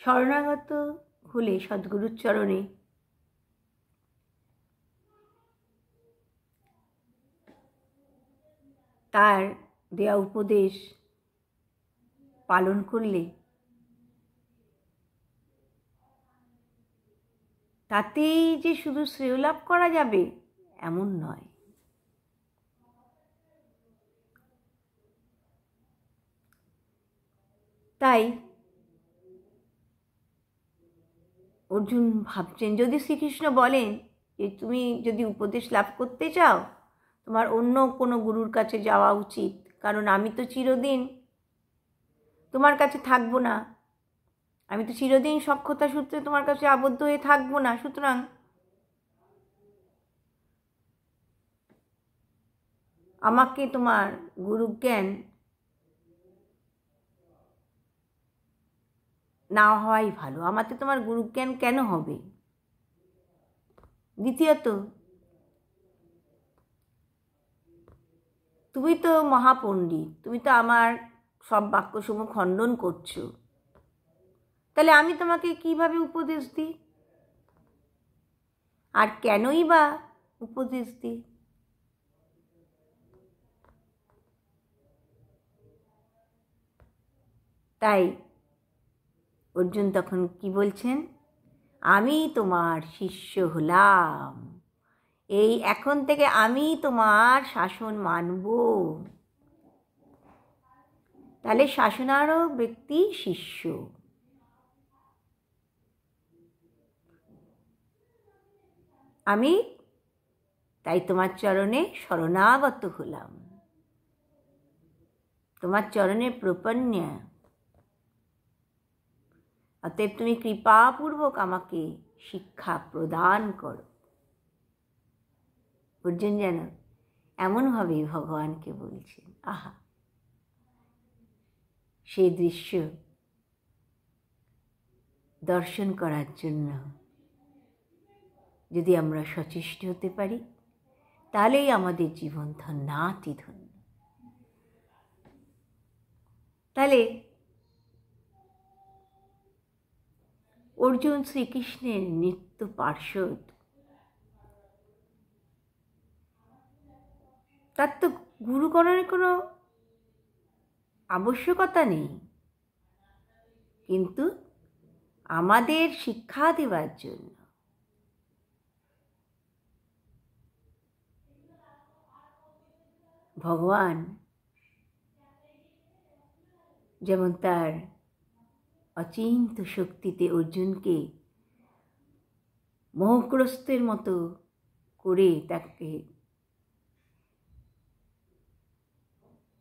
শরণাগত হলে সদ্গুরুর চরণে তার দেয়া উপদেশ পালন করলে তাতেই যে শুধু শ্রেয় লাভ করা যাবে এমন নয়। তাই অর্জুন ভাবছেন, যদি শ্রীকৃষ্ণ বলেন যে তুমি যদি উপদেশ লাভ করতে চাও তোমার অন্য কোনো গুরুর কাছে যাওয়া উচিত, কারণ আমি তো চিরদিন তোমার কাছে থাকবো না, আমি তো চিরদিন সখ্যতা সূত্রে তোমার কাছে আবদ্ধ হয়ে থাকবো না, সুতরাং আমাকে তোমার গুরুজ্ঞান না হওয়াই ভালো। আমাকে তোমার গুরুজ্ঞান কেন হবে? দ্বিতীয়ত, তুমি তো মহাপণ্ডিত, তুমি তো আমার সব বাক্যসমূহ খণ্ডন করছো, তাহলে আমি তোমাকে কিভাবে উপদেশ দিই, আর কেনই বা উপদেশ দিই? তাই অর্জুন তখন কি বলছেন, আমি তোমার শিষ্য হলাম, এই এখন থেকে আমি তোমার শাসন মানব। তাহলে শাসনারও ব্যক্তি শিষ্য। আমি তাই তোমার চরণে শরণাগত হলাম, তোমার চরণে প্রপন্না। অতএব তুমি কৃপাপূর্বক আমাকে শিক্ষা প্রদান করো। অর্জুন যেন এমনভাবেই ভগবানকে বলছেন। আহা, সেই দৃশ্য দর্শন করার জন্য যদি আমরা সচেষ্ট হতে পারি তাহলেই আমাদের জীবন ধন্যাতি ধন্য। তাহলে অর্জুন শ্রীকৃষ্ণের নিত্য পার্ষদ, তার তো গুরুকরণের কোনো আবশ্যকতা নেই, কিন্তু আমাদের শিক্ষা দেওয়ার জন্য ভগবান যেমন তার অচিন্ত শক্তিতে অর্জুনকে মোহগ্রস্তের মতো করে তাকে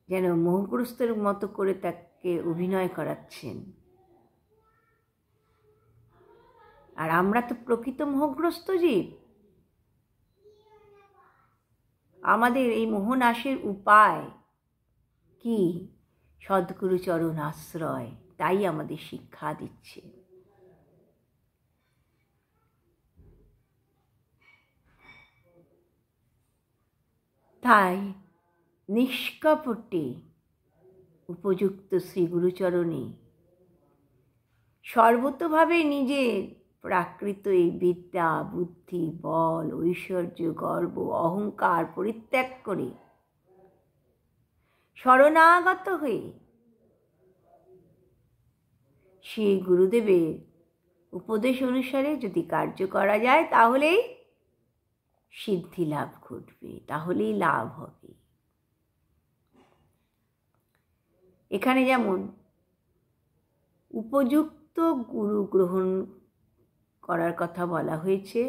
যেন মোহগ্রস্তের মতো করে তাকে অভিনয় করাচ্ছেন, আর আমরা তো প্রকৃত মোহগ্রস্ত জীব। আমাদের এই মোহনাশের উপায় কি? সদ্গুরু চরণ আশ্রয়, তাই আমাদের শিক্ষা দিচ্ছে। তাই নিষ্কপটে উপযুক্ত শ্রী গুরুচরণে সর্বতোভাবে নিজের প্রাকৃত এই বিদ্যা, বুদ্ধি, বল, ঐশ্বর্য, গর্ব, অহংকার পরিত্যাগ করে শরণাগত হয়ে সেই গুরুদেবের উপদেশ অনুসারে যদি কার্য করা যায় তাহলেই সিদ্ধি লাভ ঘটবে, তাহলেই লাভ হবে। এখানে যেমন উপযুক্ত গুরু গ্রহণ করার কথা বলা হয়েছে,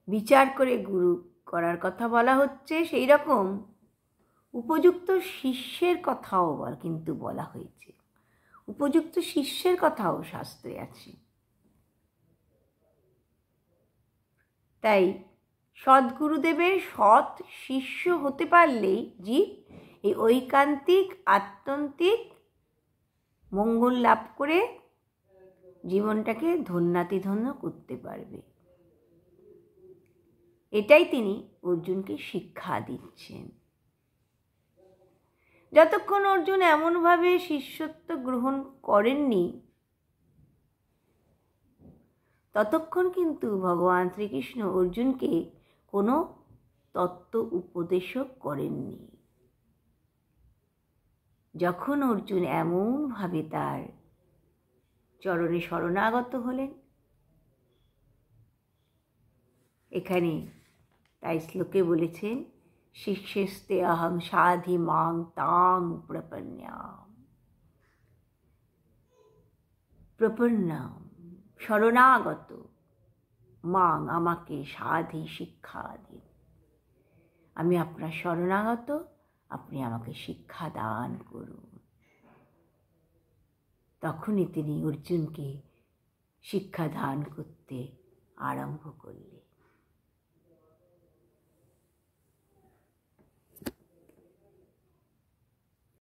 বিচার করে গুরু করার কথা বলা হচ্ছে, সেই রকম উপযুক্ত শিষ্যের কথাও কিন্তু বলা হয়েছে। উপযুক্ত শিষ্যের কথাও শাস্ত্রে আছে। তাই সদ্গুরুদেবের সৎ শিষ্য হতে পারলেই জীব এই ঐকান্তিক আত্যন্তিক মঙ্গল লাভ করে জীবনটাকে ধন্যাতিধন্য করতে পারবে। এটাই তিনি অর্জুনকে শিক্ষা দিচ্ছেন। যতক্ষণ অর্জুন এমনভাবে শিষ্যত্ব গ্রহণ করেননি ততক্ষণ কিন্তু ভগবান শ্রীকৃষ্ণ অর্জুনকে কোনো তত্ত্ব উপদেশও করেননি। যখন অর্জুন এমনভাবে তার চরণে শরণাগত হলেন, এখানে তাই শ্লোকে বলেছেন শিষ্যেস্তে অহং সাধি মাং তাং প্রপন্যাম। প্রপন্নাম শরণাগত, মাং আমাকে, সাধি শিক্ষা দিন। আমি আপনার শরণাগত, আপনি আমাকে শিক্ষা দান করুন। তখনই তিনি অর্জুনকে শিক্ষা দান করতে আরম্ভ করলেন।